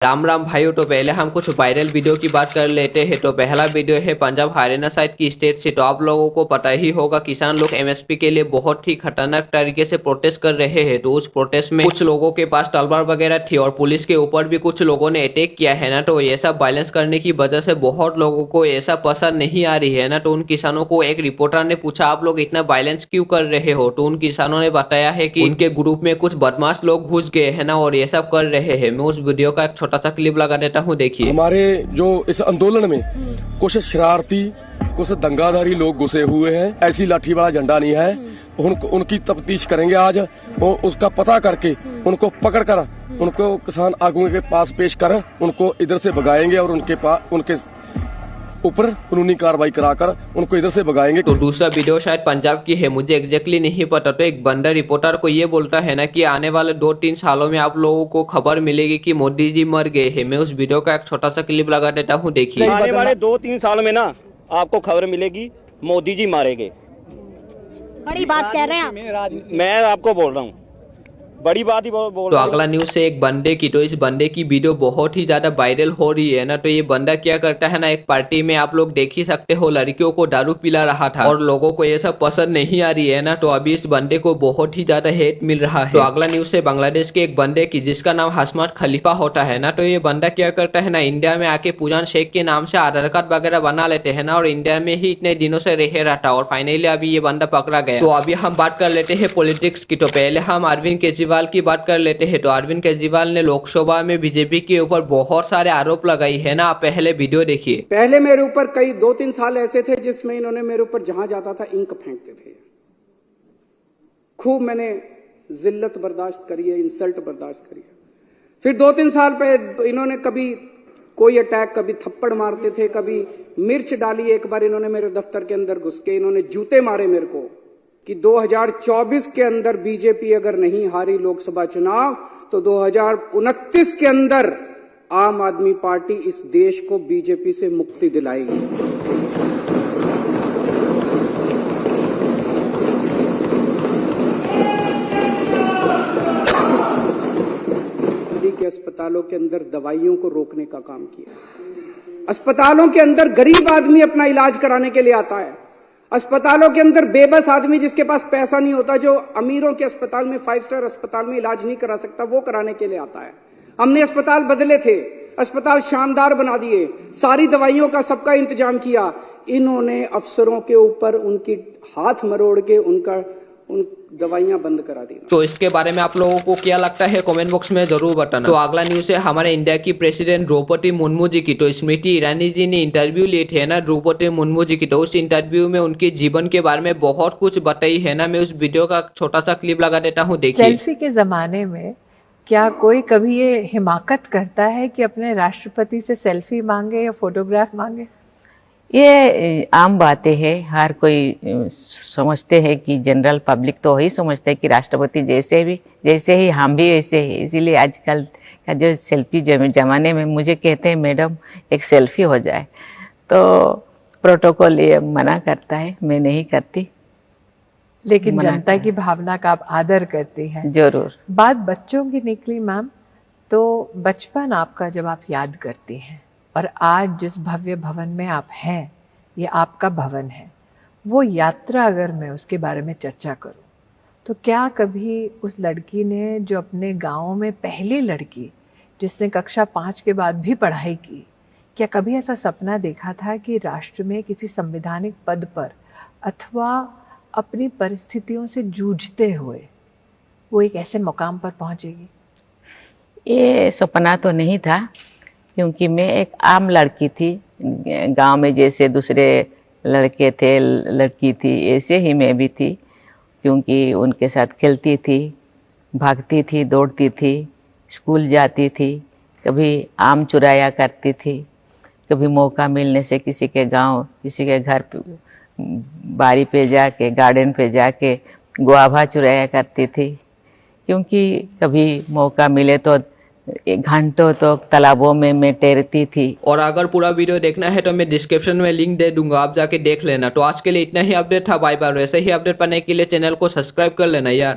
राम राम भाइयों। तो पहले हम कुछ वायरल वीडियो की बात कर लेते हैं। तो पहला वीडियो है पंजाब हरियाणा साइड की स्टेट से। तो आप लोगों को पता ही होगा किसान लोग एमएसपी के लिए बहुत ही खतरनाक तरीके से प्रोटेस्ट कर रहे हैं। तो उस प्रोटेस्ट में कुछ लोगों के पास तलवार वगैरह थी और पुलिस के ऊपर भी कुछ लोगों ने अटैक किया है ना। तो ये सब वायलेंस करने की वजह से बहुत लोगों को ऐसा पसंद नहीं आ रही है ना। तो उन किसानों को एक रिपोर्टर ने पूछा आप लोग इतना वायलेंस क्यों कर रहे हो। तो उन किसानों ने बताया है कि उनके ग्रुप में कुछ बदमाश लोग घुस गए हैं ना और ये सब कर रहे हैं। मैं उस वीडियो का एक छोटा सा क्लिप लगा देता हूँ, देखिए। हमारे जो इस आंदोलन में कुछ शरारती कुछ दंगाधारी लोग घुसे हुए हैं। ऐसी लाठी वाला झंडा नहीं है। उनकी तफ्तीश करेंगे आज और उसका पता करके उनको पकड़ कर उनको किसान आगुओं के पास पेश कर उनको इधर से भगाएंगे और उनके ऊपर कानूनी कार्रवाई कराकर उनको इधर से भगाएंगे। तो दूसरा वीडियो शायद पंजाब की है, मुझे एग्जैक्टली नहीं पता। तो एक बंदा रिपोर्टर को ये बोलता है ना कि आने वाले 2-3 सालों में आप लोगों को खबर मिलेगी कि मोदी जी मर गए हैं। मैं उस वीडियो का एक छोटा सा क्लिप लगा देता हूँ, देखिए। आने वाले 2-3 साल में ना आपको खबर मिलेगी मोदी जी मारे गए। बड़ी बात कह रहे हैं आप। मैं आपको बोल रहा हूँ, बड़ी बात ही बोल तो रहा अगला न्यूज से एक बंदे की। तो इस बंदे की वीडियो बहुत ही ज्यादा वायरल हो रही है ना। तो ये बंदा क्या करता है ना, एक पार्टी में आप लोग देख ही सकते हो लड़कियों को दारू पिला रहा था और लोगों को ये सब पसंद नहीं आ रही है ना। तो अभी इस बंदे को बहुत ही ज्यादा हेट मिल रहा है। तो अगला न्यूज से बांग्लादेश के एक बंदे की जिसका नाम हसमत खलीफा होता है ना। तो ये बंदा क्या करता है ना, इंडिया में आके पूजान शेख के नाम से आधार कार्ड वगैरह बना लेते हैं ना और इंडिया में ही इतने दिनों से रह रहा था और फाइनली अभी ये बंदा पकड़ा गया। तो अभी हम बात कर लेते हैं पॉलिटिक्स की। तो पहले हम अरविंद केजरीवाल की बात कर लेते हैं। तो अरविंद केजरीवाल ने लोकसभा में बीजेपी के ऊपर बहुत सारे आरोप लगाई है ना। आप पहले वीडियो देखिए। पहले मेरे ऊपर कई 2-3 साल ऐसे थे जिसमें इन्होंने मेरे ऊपर जहां जाता था इंक फेंकते थे। खूब मैंने जिल्लत बर्दाश्त करी है, इंसल्ट बर्दाश्त करी है। फिर 2-3 साल पे इन्होंने कभी कोई अटैक, कभी थप्पड़ मारते थे, कभी मिर्च डाली। एक बार इन्होंने मेरे दफ्तर के अंदर घुस के इन्होंने जूते मारे मेरे को कि 2024 के अंदर बीजेपी अगर नहीं हारी लोकसभा चुनाव तो 2029 के अंदर आम आदमी पार्टी इस देश को बीजेपी से मुक्ति दिलाएगी। दिल्ली के अस्पतालों के अंदर दवाइयों को रोकने का काम किया। अस्पतालों के अंदर गरीब आदमी अपना इलाज कराने के लिए आता है। अस्पतालों के अंदर बेबस आदमी जिसके पास पैसा नहीं होता, जो अमीरों के अस्पताल में 5 स्टार अस्पताल में इलाज नहीं करा सकता, वो कराने के लिए आता है। हमने अस्पताल बदले थे, अस्पताल शानदार बना दिए, सारी दवाइयों का सबका इंतजाम किया। इन्होंने अफसरों के ऊपर उनकी हाथ मरोड़ के उन दवाइयां बंद करा दी। तो इसके बारे में आप लोगों को क्या लगता है कमेंट बॉक्स में जरूर बताना। तो अगला न्यूज है हमारे इंडिया की प्रेसिडेंट द्रौपदी मुर्मू जी की। तो स्मृति ईरानी जी ने इंटरव्यू लिए थे ना द्रौपदी मुर्मू जी की। तो उस इंटरव्यू में उनके जीवन के बारे में बहुत कुछ बताई है ना। मैं उस वीडियो का छोटा सा क्लिप लगा देता हूँ, देखिए। सेल्फी के जमाने में क्या कोई कभी ये हिमाकत करता है कि अपने राष्ट्रपति से सेल्फी मांगे या फोटोग्राफ मांगे? ये आम बातें हैं। हर कोई समझते हैं कि जनरल पब्लिक तो वही समझते हैं कि राष्ट्रपति जैसे ही हम भी वैसे ही। इसीलिए आजकल का जो सेल्फी जमाने में मुझे कहते हैं मैडम एक सेल्फी हो जाए, तो प्रोटोकॉल ये मना करता है, मैं नहीं करती। लेकिन जनता की भावना का आप आदर करती हैं। जरूर। बात बच्चों की निकली मैम, तो बचपन आपका जब आप याद करती हैं और आज जिस भव्य भवन में आप हैं, ये आपका भवन है, वो यात्रा अगर मैं उसके बारे में चर्चा करूं तो क्या कभी उस लड़की ने, जो अपने गांव में पहली लड़की जिसने कक्षा 5 के बाद भी पढ़ाई की, क्या कभी ऐसा सपना देखा था कि राष्ट्र में किसी संवैधानिक पद पर अथवा अपनी परिस्थितियों से जूझते हुए वो एक ऐसे मुकाम पर पहुंचेगी? ये सपना तो नहीं था, क्योंकि मैं एक आम लड़की थी। गांव में जैसे दूसरे लड़के थे, लड़की थी, ऐसे ही मैं भी थी। क्योंकि उनके साथ खेलती थी, भागती थी, दौड़ती थी, स्कूल जाती थी, कभी आम चुराया करती थी, कभी मौका मिलने से किसी के गांव, किसी के घर बारी पे जाके, गार्डन पे जाके गुआभा चुराया करती थी। क्योंकि कभी मौका मिले तो घंटों तो तालाबों में मैं तैरती थी। और अगर पूरा वीडियो देखना है तो मैं डिस्क्रिप्शन में लिंक दे दूंगा, आप जाके देख लेना। तो आज के लिए इतना ही अपडेट था। Bye bye. ऐसे ही अपडेट पाने के लिए चैनल को सब्सक्राइब कर लेना यार।